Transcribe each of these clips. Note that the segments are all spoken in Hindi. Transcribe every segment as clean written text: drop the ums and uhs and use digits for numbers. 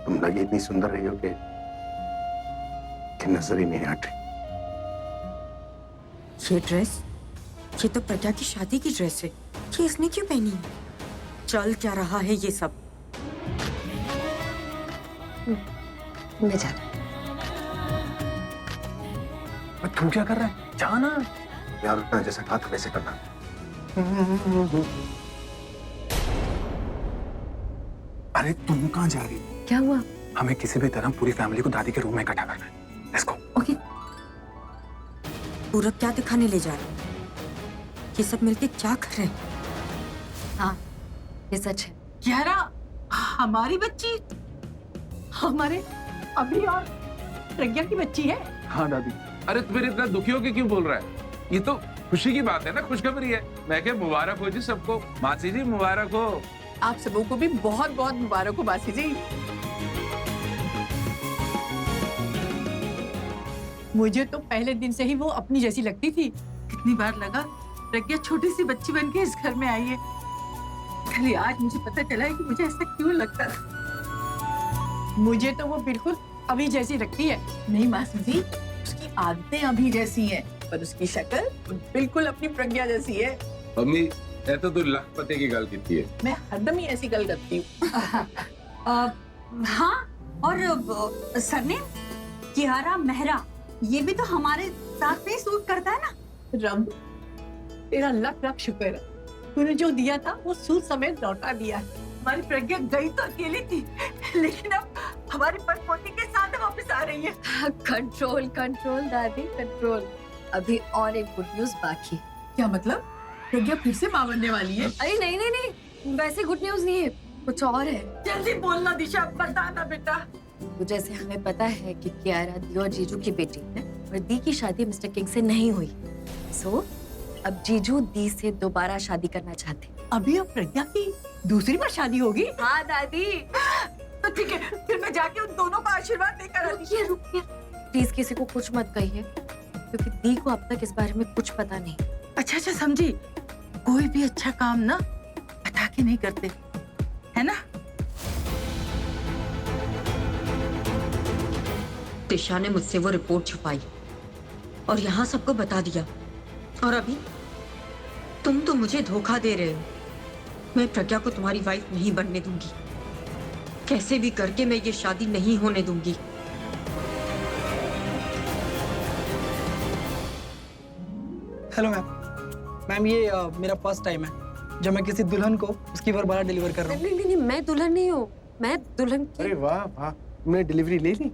तुम लगी इतनी सुंदर रही हो कि नजर ही नहीं हट रही। ये ड्रेस, ये तो प्रज्ञा की शादी की ड्रेस है। ये इसने क्यों पहनी है? चल क्या रहा है ये सब? मैं जा रही। तुम क्या कर रहे हैं? जाना यार, उतना जैसा कहा था वैसे करना। अरे तुम कहाँ जा रही हो? क्या हुआ? हमें किसी भी तरह पूरी फैमिली को दादी के रूम में इकट्ठा करना है। Let's go. ओके। पूरब क्या दिखाने ले जा रहे हैं? ये सब मिलके क्या कर रहे हैं? हाँ, ये सच है। यारा, हमारी बच्ची, हमारे अभी और प्रज्ञा की बच्ची है। हाँ दादी। अरे तो फिर इतना दुखी होके क्यों बोल रहा है? ये तो खुशी की बात है ना, खुशखबरी है। मैं क्या, मुबारक हो जी सबको। मासी जी मुबारक हो। आप सबों को भी बहुत बहुत मुबारक हो मासी जी। मुझे तो पहले दिन से ही वो अपनी जैसी लगती थी। कितनी बार लगा प्रज्ञा छोटी सी बच्ची बन के इस घर में आई है। खाली आज मुझे पता चला है कि मुझे ऐसा क्यों लगता था। मुझे तो वो बिल्कुल अभी जैसी लगती है। नहीं मासी जी, उसकी आदतें अभी जैसी हैं, पर उसकी शक्ल बिल्कुल अपनी प्रज्ञा जैसी है। मम्मी, ये तो तू लखपति की गल की है। मैं हरदम ही ऐसी गल करती हूँ। हाँ, और सरनेम कियारा मेहरा, ये भी तो हमारे साथ में सूट करता है ना। रब, तेरा लख लख शुक्र है, तूने जो दिया था वो सूद समेत लौटा दिया। हमारी प्रज्ञा गई तो अकेली थी, लेकिन अब हमारी परपोती के साथ वापस आ रही है। कंट्रोल कंट्रोल दादी, कंट्रोल। अभी और एक गुड न्यूज बाकी। क्या मतलब? प्रज्ञा फिर से मां बनने वाली है? अरे नहीं नहीं नहीं, वैसे गुड न्यूज नहीं है, कुछ और है। जल्दी बोलना दिशा, बताना बेटा। तो जैसे हमें पता है कि कियारा दी और जीजू की बेटी है, और दी की शादी मिस्टर किंग से नहीं हुई, सो अब जीजू दी से दोबारा शादी करना चाहते हैं। अभी अब प्रज्ञा की दूसरी बार शादी होगी? हाँ दादी। तो ठीक है, फिर मैं जाके उन दोनों का आशीर्वाद लेकर आती हूँ। रुकिए, प्लीज किसी को कुछ मत कहिए, क्योंकि दी को अब तक इस बारे में कुछ पता नहीं। अच्छा अच्छा, समझी। कोई भी अच्छा काम ना बता के नहीं करते, है ना? दिशा ने मुझसे वो रिपोर्ट छुपाई और यहाँ सबको बता दिया, और अभी तुम तो मुझे धोखा दे रहे हो। मैं प्रज्ञा को तुम्हारी वाइफ नहीं बनने दूंगी। कैसे भी करके मैं ये शादी नहीं होने दूंगी। Hello ma'am. मैम ये मेरा फर्स्ट टाइम है जब मैं किसी दुल्हन को उसकी वरमाला डिलीवर कर रहा हूँ। नहीं नहीं नहीं, मैं दुल्हन नहीं हूँ, मैं दुल्हन की। अरे वाह वाह, तुमने डिलीवरी ले ली?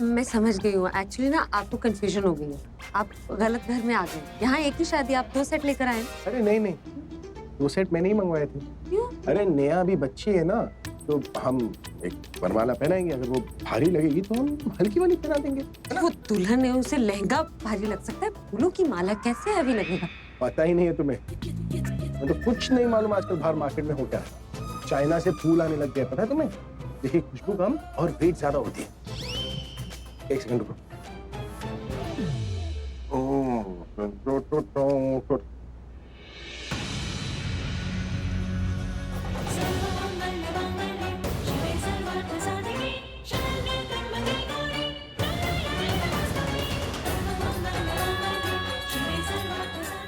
मैं समझ गई हूँ। एक्चुअली ना आपको कंफ्यूजन हो गई है, आप गलत घर में आ गए। यहाँ एक ही शादी, आप 2 सेट लेकर आए। अरे नहीं नहीं, 2 सेट मैंने ही मंगवाए थे। क्यों? अरे नया अभी बच्ची है ना, तो हम एक वरमाला पहनाएंगे। अगर वो भारी लगेगी तो हम हल्की वाली पहना देंगे, है ना? वो दुल्हन है, उसे लहंगा भारी लग सकता है, फूलों की माला कैसे हैवी लगेगा? पता ही नहीं है तुम्हें? मैं तो कुछ नहीं मालूम आजकल बाहर मार्केट में हो क्या है। चाइना से फूल आने लग गया, पता है तुम्हें? देखिए, खुशबू कम और वेट ज्यादा होती है। एक सेकंड रुको।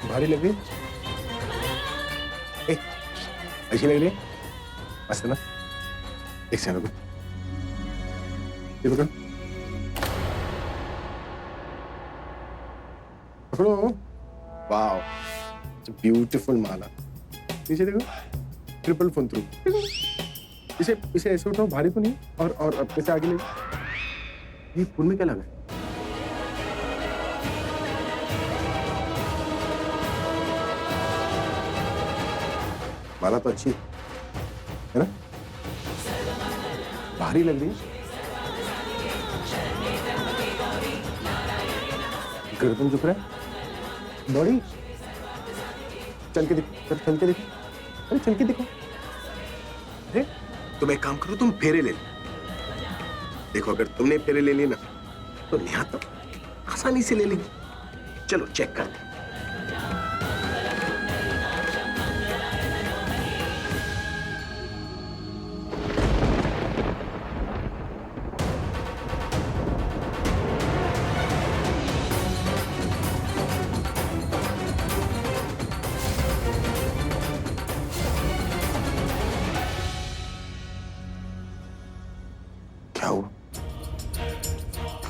भारी लग रही? अच्छी लग रही है? मस्त है ना? एक सेकंड रुको। ये पकड़ो। पकड़ो। वाओ, ब्यूटीफुल माला। नीचे देखो, ट्रिपल फुंतरू। इसे इसे ऐसे उठाओ, भारी तो नहीं? और अपने से आगे ले। ये फूल में क्या लगा है? माला तो अच्छी है ना? भारी लग रही है। गर्दन झुक रहा है, बॉडी चल के दिखो, चल के दिखो, अरे चल के दिखो। अरे तुम एक काम करो, तुम फेरे ले लो। देखो, अगर तुमने फेरे ले लिए ना, तो नेहा तो आसानी से ले लेंगे। चलो चेक करते हैं।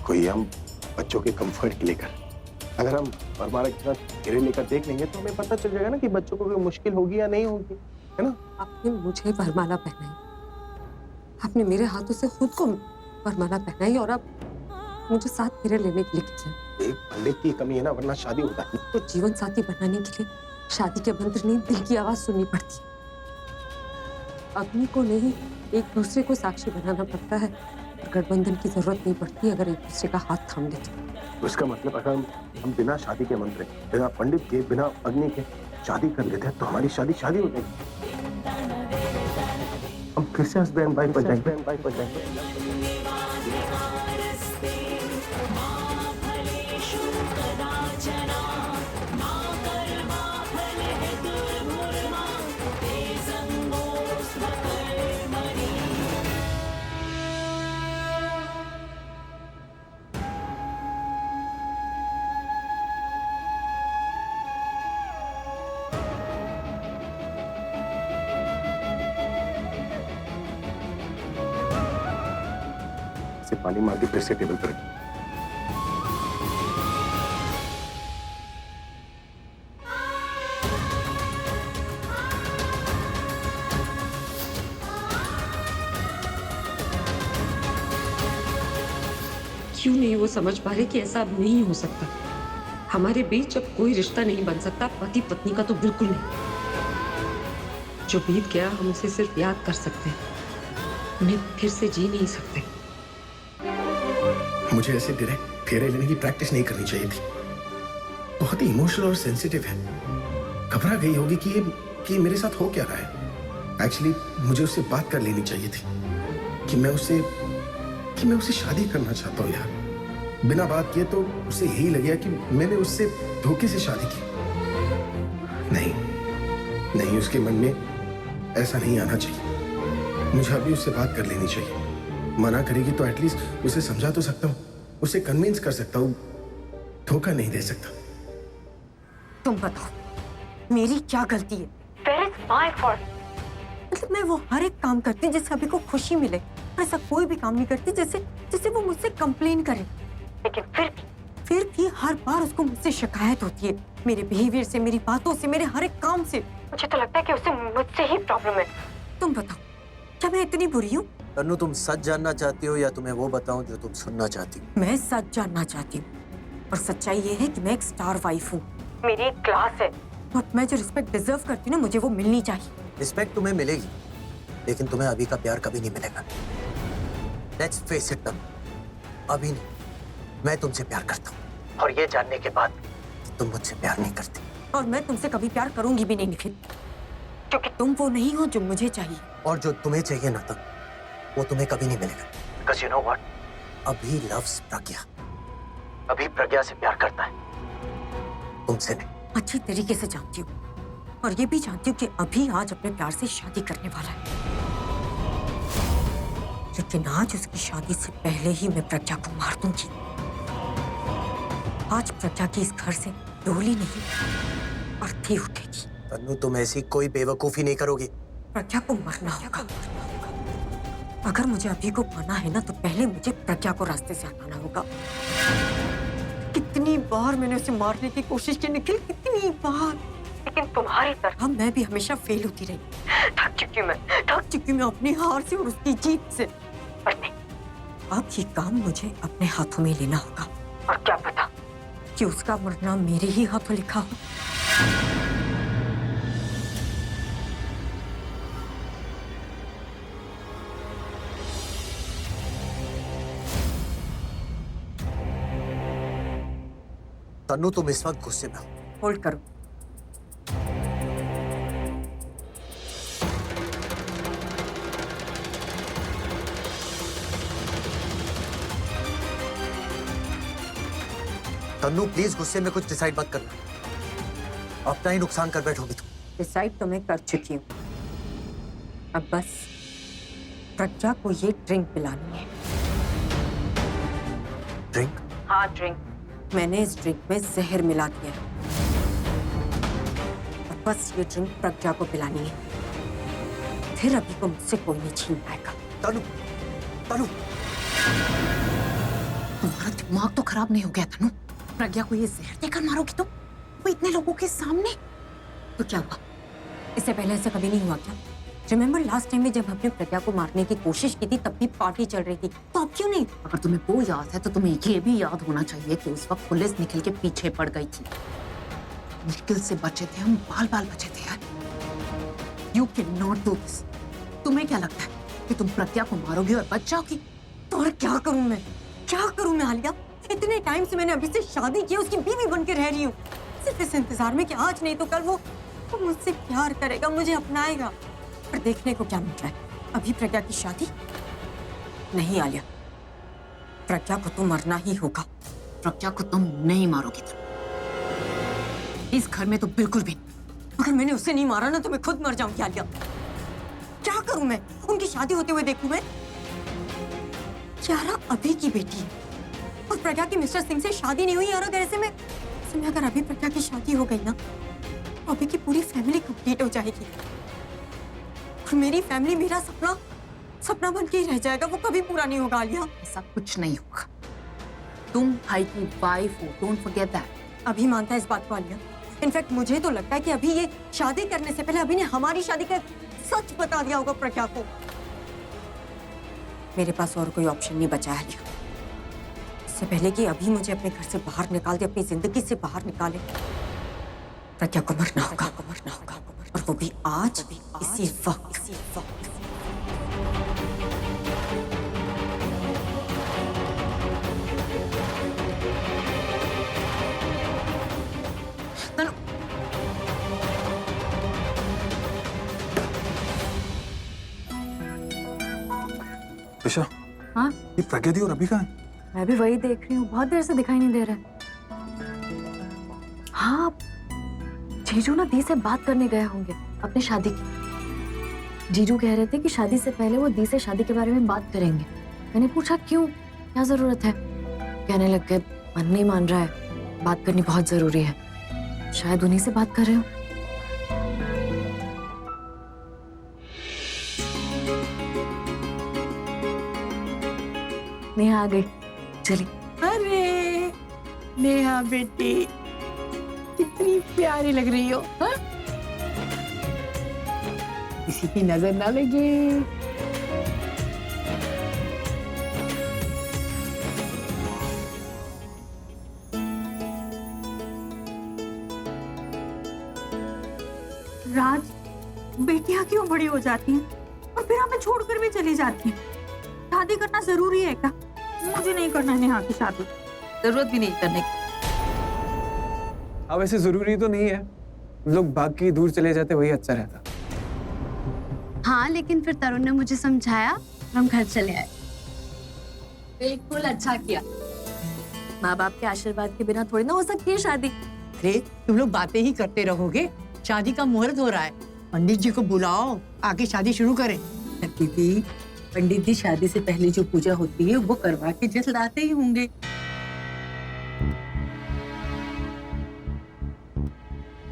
देखो ये हम बच्चों के कंफर्ट के लिए कर, अगर हम वरमाला के साथ फेरे लेकर देख लेंगे तो हमें पता चल जाएगा ना कि बच्चों को कोई मुश्किल होगी या नहीं होगी, है ना? आपने मुझे वरमाला पहनाई, आपने मेरे हाथों से खुद को वरमाला पहनाई और अब मुझे साथ फेरे लेने के लिए किया। एक पंडित की कमी है ना, वरना शादी होता है। तो जीवन साथी बनाने के लिए शादी के मंत्र नहीं, दिल की आवाज सुननी पड़ती है। अग्नि को नहीं, एक दूसरे को साक्षी बनाना पड़ता है। गठबंधन की जरूरत नहीं पड़ती अगर एक दूसरे का हाथ थाम लेते। उसका मतलब अगर हम बिना शादी के मंत्र, बिना पंडित के, बिना अग्नि के शादी कर लेते हैं तो हमारी शादी हो जाएगी। हम फिर से हस्बैंड वाइफ बन जाएंगे। से पानी मार के फिर से टेबल पर रख। क्यों नहीं वो समझ पा रहे कि ऐसा अब नहीं हो सकता। हमारे बीच अब कोई रिश्ता नहीं बन सकता, पति पत्नी का तो बिल्कुल नहीं। जो बीत गया हम उसे सिर्फ याद कर सकते हैं, उन्हें फिर से जी नहीं सकते। मुझे ऐसे डायरेक्ट फेरे लेने की प्रैक्टिस नहीं करनी चाहिए थी। बहुत ही इमोशनल और सेंसिटिव है, घबरा गई होगी कि मेरे साथ हो क्या रहा है। एक्चुअली मुझे उससे बात कर लेनी चाहिए थी कि मैं उससे शादी करना चाहता हूँ यार। बिना बात किए तो उसे यही लगेगा कि मैंने उससे धोखे से शादी की। नहीं, उसके मन में ऐसा नहीं आना चाहिए। मुझे अभी उससे बात कर लेनी चाहिए। मना करेगी तो एटलीस्ट उसे समझा तो सकता हूँ, उसे कन्विंस कर सकता हूँ, धोखा नहीं दे सकता। तुम बताओ मेरी क्या गलती है? Where is my fault? मतलब मैं वो हर एक काम करती जिससे अभी को खुशी मिले, ऐसा कोई भी काम नहीं करती जैसे वो मुझसे कंप्लेन करे। लेकिन फिर भी हर बार उसको मुझसे शिकायत होती है, मेरे बिहेवियर से, मेरी बातों से, मेरे हर एक काम से। मुझे तो लगता है कि उसे मुझसे ही प्रॉब्लम है। तुम बताओ क्या मैं इतनी बुरी हूँ? तन्नू, तुम सच जानना चाहती हो या तुम्हें वो बताऊं जो तुम सुनना चाहती हो? मैं सच जानना चाहती हूँ और सच्चाई ये है कि मैं एक स्टार वाइफ हूँ, मेरी एक क्लास है और मैं जो रिस्पेक्ट डिजर्व करती हूँ ना, मुझे वो मिलनी चाहिए। रिस्पेक्ट तुम्हें मिलेगी, लेकिन तुम्हें अभी का प्यार कभी नहीं मिलेगा। लेट्स फेस इट तन्नू, अभी नहीं। मैं तुमसे प्यार करता हूँ और ये जानने के बाद कि तुम मुझसे प्यार नहीं करती। और मैं तुमसे कभी प्यार करूंगी भी नहीं निखिल, क्योंकि तुम वो नहीं हो जो मुझे चाहिए। और जो तुम्हें चाहिए ना तन्नू, वो तुम्हें कभी नहीं मिलेगा। Because you know what? अभी loves प्रज्ञा, अभी प्रज्ञा से प्यार करता है, तुमसे नहीं। अच्छी तरीके से जानती हूँ और ये भी जानती हूँ कि अभी आज अपने प्यार से शादी करने वाला है, लेकिन आज उसकी शादी से पहले ही मैं प्रज्ञा को मार दूंगी। आज प्रज्ञा की इस घर से डोली नहीं, अर्थी उठेगी। तन्नू, तुम ऐसी कोई बेवकूफी नहीं करोगी। प्रज्ञा को मरना होगा। अगर मुझे अभी को पाना है ना, तो पहले मुझे प्रज्ञा को रास्ते से हटाना होगा। कितनी बार मैंने उसे मारने की कोशिश की निखिल, कितनी बार, लेकिन तुम्हारी तरह मैं भी हमेशा फेल होती रही। थक चुकी मैं अपनी हार से और उसकी जीत से। पर नहीं, अब ये काम मुझे अपने हाथों में लेना होगा। और क्या पता कि उसका मरना मेरे ही हाथों लिखा हो। तन्नू, तुम इस वक्त गुस्से में हो। होल्ड करो। तन्नू, प्लीज गुस्से में कुछ डिसाइड मत करना, अपना ही नुकसान कर बैठोगी तुम। डिसाइड तो मैं कर चुकी हूँ, अब बस प्रज्ञा को ये ड्रिंक पिलानी है। ड्रिंक? हाँ, ड्रिंक। मैंने इस ड्रिंक में जहर मिला दिया है और बस ये ड्रिंक प्रज्ञा को पिलानी है, फिर अभी को मुझसे कोई नहीं छीन पाएगा। तन्नू, तन्नू, तुम्हारा दिमाग तो खराब नहीं हो गया तनु? प्रज्ञा को ये जहर देकर मारोगी तो? वो इतने लोगों के सामने? तो क्या हुआ? इससे पहले ऐसा कभी नहीं हुआ क्या? रिमेम्बर लास्ट टाइम में जब हमने प्रज्ञा को मारने की कोशिश की थी तब भी पार्टी चल रही थी, तो अब क्यों नहीं? अगर तुम्हें वो याद है तो तुम्हें ये भी याद होना चाहिए कि उस वक्त पुलिस निखिल के पीछे पड़ गई थी। निखिल से बचे थे हम, बाल बाल बचे थे यार। You can not do this. तुम्हें क्या लगता है कि तुम प्रज्ञा को मारोगी और बच जाओगी? तो और क्या करूं मैं? क्या करूं मैं आलिया? इतने टाइम से मैंने अभी से शादी की, उसकी बीवी बन के रह रही हूँ, सिर्फ इस इंतजार में कि आज नहीं तो कल वो मुझसे प्यार करेगा, मुझे अपनाएगा। पर देखने को क्या मिल रहा है? अभी प्रज्ञा की शादी नहीं आलिया, प्रज्ञा को तो मरना ही होगा। प्रज्ञा को तुम नहीं मारोगी तुम। इस घर में तो बिल्कुल भी नहीं। अगर मैंने उसे नहीं मारा ना तो मैं खुद मर जाऊंगी आलिया। क्या करूं मैं? उनकी शादी होते हुए देखूं मैं? यारा अभी की बेटी है और प्रज्ञा की मिस्टर सिंह से शादी नहीं हुई यार। अगर ऐसे में अगर अभी प्रज्ञा की शादी हो गई ना तो अभी की पूरी फैमिली कंप्लीट हो जाएगी और मेरी फैमिली मेरा सपना बन के ही रह जाएगा, वो कभी पूरा नहीं होगा आलिया। ऐसा कुछ नहीं होगा। तुम भाई की वाइफ हो, डोंट फॉरगेट दैट। अभी मानता है इस बात को आलिया। इनफैक्ट मुझे तो लगता है कि अभी ये शादी करने से पहले अभी ने हमारी शादी का सच बता दिया होगा प्रज्ञा को। मेरे पास और कोई ऑप्शन नहीं बचा है आलिया। इससे पहले कि अभी मुझे अपने घर से बाहर निकाल दे, अपनी जिंदगी से बाहर निकाले, प्रज्ञा को मरना होगा, और वो भी आज, इसी वक्त। ईशा, हाँ? ये प्रज्ञा दी और अभी कहाँ है? मैं भी वही देख रही हूँ, बहुत देर से दिखाई नहीं दे रहा है। हाँ, जीजू ना दी से बात करने गए होंगे अपनी शादी की। जीजू कह रहे थे कि शादी से पहले वो दी से शादी के बारे में बात करेंगे। मैंने पूछा क्यों, क्या जरूरत है? कहने लग गए मन नहीं मान रहा है, बात करनी बहुत जरूरी है। शायद उन्हीं से बात कर रहे हो। नेहा आ गई, चलिए। अरे नेहा बेटी, कितनी प्यारी लग रही हो, हाँ? किसी की नजर ना लगे। राज, बेटियां क्यों बड़ी हो जाती हैं और फिर हमें छोड़कर भी चली जाती हैं? शादी करना जरूरी है क्या? मुझे नहीं करना नेहा की शादी। जरूरत भी नहीं करने की। अब ऐसे जरूरी तो नहीं है, लोग भाग के दूर चले जाते वही अच्छा रहता। हाँ, लेकिन फिर तरुण ने मुझे समझाया, हम घर चले आए। बिल्कुल अच्छा किया। माँ बाप के आशीर्वाद के बिना थोड़ी ना हो सकती है शादी। अरे तुम लोग बातें ही करते रहोगे, शादी का मुहूर्त हो रहा है। पंडित जी को बुलाओ, आगे शादी शुरू करें। दीदी, पंडित जी शादी से पहले जो पूजा होती है वो करवा के जलाते ही होंगे।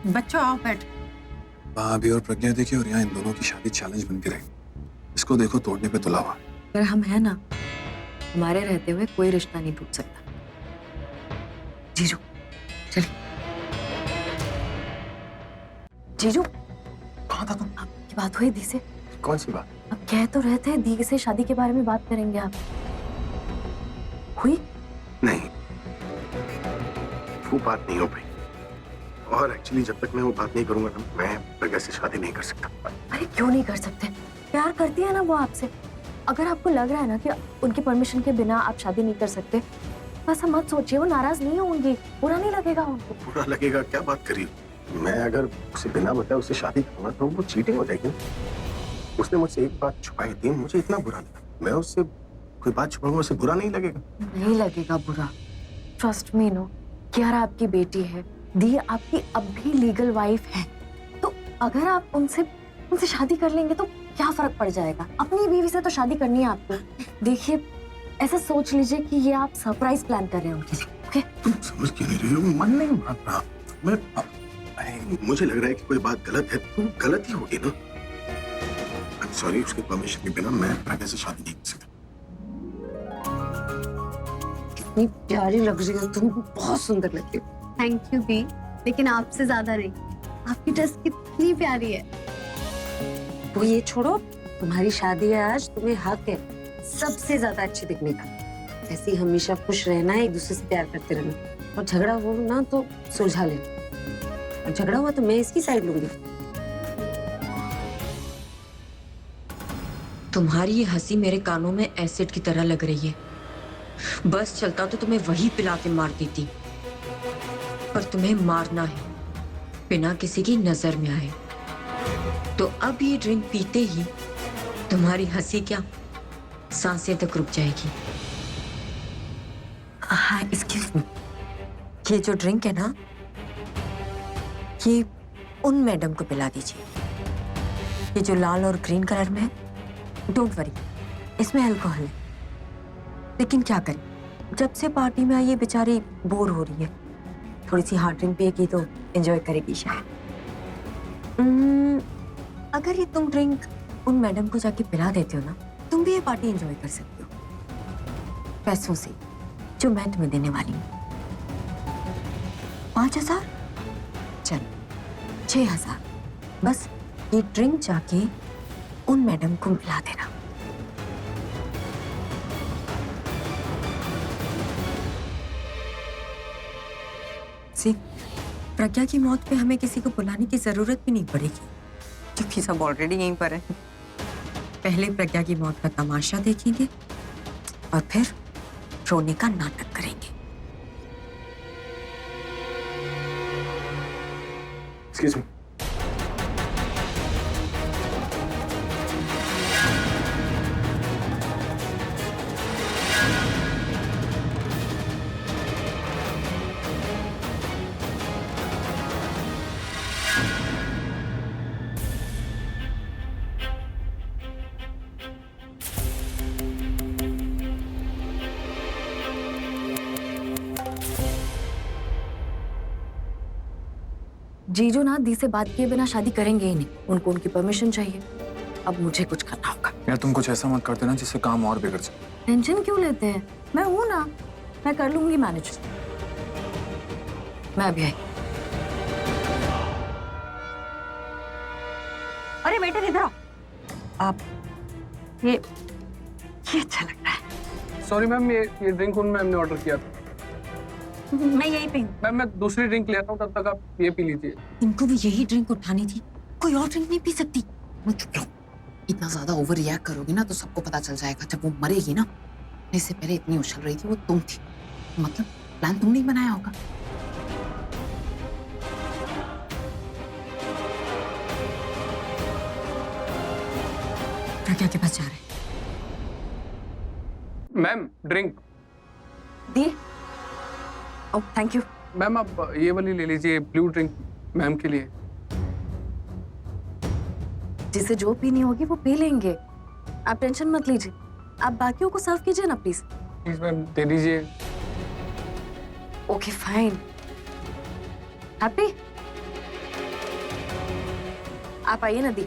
बच्चों आओ बैठ। भाभी और प्रज्ञा देखिए, और यहाँ इन दोनों की शादी चैलेंज बन के रहेगी। इसको देखो तोड़ने पे तुला हुआ। अगर हम है ना, हमारे रहते हुए कोई रिश्ता नहीं टूट सकता। जीजू चलिए। जीजू, कहाँ था तुम? आपकी बात हुई दी से? कौन सी बात? अब कह तो रहे थे दी से शादी के बारे में बात करेंगे आप, हुई? नहीं, वो बात नहीं हो पाई। और एक्चुअली जब तक मैं वो बात नहीं करूंगा ना, मैं प्रज्ञा से शादी नहीं कर सकता। अरे क्यों नहीं कर सकते? प्यार करती है ना वो आपसे। अगर आपको लग रहा है ना कि उनकी परमिशन के बिना आप शादी नहीं कर सकते, बस मत सोचिए, वो नाराज नहीं होंगी, बुरा नहीं लगेगा उनको। बुरा लगेगा? क्या बात करी? मैं अगर उसे बिना बताए उससे शादी करूंगा तो वो चीटिंग हो जाएगी। उसने मुझसे एक बात छुपाई थी, मुझे इतना बुरा लगा। मैं उससे कोई बात छुपाऊंगा, उसे बुरा नहीं लगेगा? नहीं लगेगा बुरा, ट्रस्ट मी। नो, कियारा आपकी बेटी है, दी आपकी अब भी लीगल वाइफ है, तो अगर आप उनसे शादी कर लेंगे तो क्या फर्क पड़ जाएगा? अपनी बीवी से तो शादी करनी है आपको। देखिए, ऐसा सोच लीजिए कि ये आप सरप्राइज प्लान कर रहे हो उनके लिए, ओके? तुम समझ क्यों नहीं रही हो? मन नहीं मान रहा। मुझे लग रहा है कि कोई बात गलत है, तो गलत ही होगी ना। सॉरी, उसके परमिशन के बिना मैं प्रज्ञा से शादी नहीं कर सकता। इतनी प्यारी लग रही हो तुम, बहुत सुंदर लगती हो। थैंक यू दी, लेकिन आपसे ज्यादा नहीं। आपकी ड्रेस कितनी प्यारी है। वो ये छोड़ो, तुम्हारी शादी है आज, तुम्हें हक है सबसे ज्यादा अच्छी दिखने का। ऐसे ही हमेशा खुश रहना है, एक दूसरे से प्यार करते रहना, और झगड़ा हो ना तो सुलझा लेना, और झगड़ा हुआ तो मैं इसकी साइड लूंगी। तुम्हारी ये हंसी मेरे कानों में एसिड की तरह लग रही है। बस चलता तो तुम्हें वही पिला के मार देती, पर तुम्हें मारना है बिना किसी की नजर में आए। तो अब ये ड्रिंक पीते ही तुम्हारी हंसी क्या, सांसें तक रुक जाएगी। हाँ, एक्सक्यूज मी, ये जो ड्रिंक है ना, ये उन मैडम को पिला दीजिए, ये जो लाल और ग्रीन कलर में है। डोंट वरी, इसमें अल्कोहल है, लेकिन क्या करें, जब से पार्टी में आई ये बेचारी बोर हो रही है, थोड़ी सी हार्ड ड्रिंक पिएगी तो एंजॉय करेगी शायद। अगर ये तुम ड्रिंक उन मैडम को जाके पिला देते हो ना, तुम भी ये पार्टी एंजॉय कर सकते हो पैसों से जो मैं तुम्हें देने वाली हूँ। 5,000, चलो 6,000, बस ये ड्रिंक जाके उन मैडम को मिला देना। सी, प्रज्ञा की मौत पे हमें किसी को बुलाने की जरूरत भी नहीं पड़ेगी, क्योंकि सब ऑलरेडी यहीं पर है। पहले प्रज्ञा की मौत का तमाशा देखेंगे और फिर रोने का नाटक करेंगे। एक्सक्यूज मी, जीजू ना दी से बात किए बिना शादी करेंगे ही नहीं, उनको उनकी परमिशन चाहिए। अब मुझे कुछ करना होगा। यार तुम कुछ ऐसा मत करते ना जिससे काम और बिगड़ जाए। टेंशन क्यों लेते हैं, मैं हूं ना, मैं कर लूंगी मैनेज। मैं अभी आई। अरे बेटे इधर आओ। आप ये अच्छा लग रहा है। सॉरी मैम, ये ड्रिंक उन मैम ने ऑर्डर किया था। मैं यही पी। मैम मैं दूसरी ड्रिंक ले आता हूँ, तब तक आप ये पी लीजिए। इनको भी यही ड्रिंक उठानी थी, कोई और ड्रिंक नहीं पी सकती। मैं चुप रहो, इतना ज्यादा ओवर रिएक्ट करोगी ना तो सबको पता चल जाएगा। जब वो मरेगी ना, इससे पहले इतनी उछल रही थी वो तुम थी, मतलब प्लान तुमने ही बनाया होगा। प्रज्ञा के पास जा रहे हैं। Ma'am drink the. Oh thank you. Ma'am आप ये वाली ले लीजिए, ब्लू ड्रिंक मैम के लिए। जिसे जो पीनी होगी वो पी लेंगे, आप टेंशन मत लीजिए। आप बाकियों को सर्व कीजिए ना प्लीज। प्लीज मैम दे दीजिए। Okay fine. हैप्पी, आप आइए ना दी।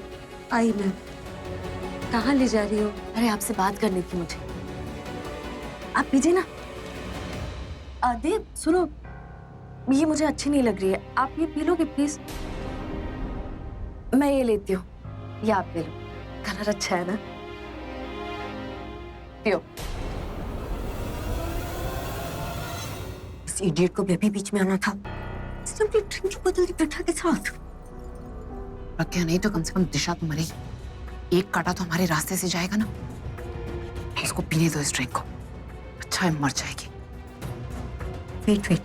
आई मैम। कहाँ ले जा रही हो? अरे आपसे बात करनी थी मुझे, आप पीजिए ना। दी सुनो, ये मुझे अच्छी नहीं लग रही है, आप ये पी लोगे प्लीज? मैं ये लेती हूँ, ये आप ले लो, कलर अच्छा है ना, पियो। इस इडियट को भी अभी बीच में आना था। इसने अपनी ड्रिंक क्यों बदल दी प्रज्ञा के साथ? प्रज्ञा नहीं तो कम से कम दिशा तो मरेगी। एक काटा तो हमारे रास्ते से जाएगा ना। इसको पीने दो इस ड्रिंक को, अच्छा है मर जाएगी। वेट,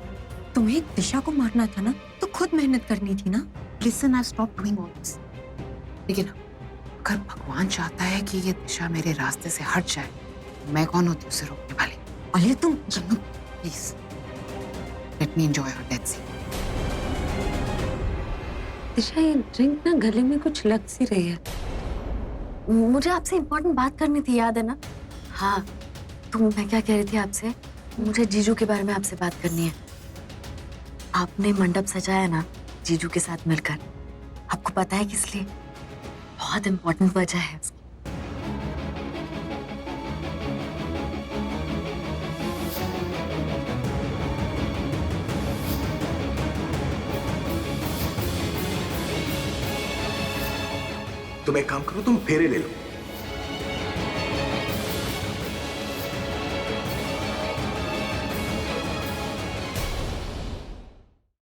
तुम्हें दिशा को मारना था ना, तो खुद मेहनत करनी थी ना। Listen, I've stopped doing all this. लेकिन अगर भगवान चाहता है कि ये दिशा मेरे रास्ते से हट जाए, मैं कौन होती उसे रोकने वाली? अरे तुम please let me enjoy your death scene. Disha, ये ड्रिंक ना गले में कुछ लग सी रही है। मुझे आपसे इम्पोर्टेंट बात करनी थी, याद है ना? हाँ, तो मैं क्या कह रही थी आपसे, मुझे जीजू के बारे में आपसे बात करनी है। आपने मंडप सजाया ना जीजू के साथ मिलकर, आपको पता है किस लिए? बहुत इम्पोर्टेंट वजह है उसकी। तुम एक काम करो, तुम फेरे ले लो।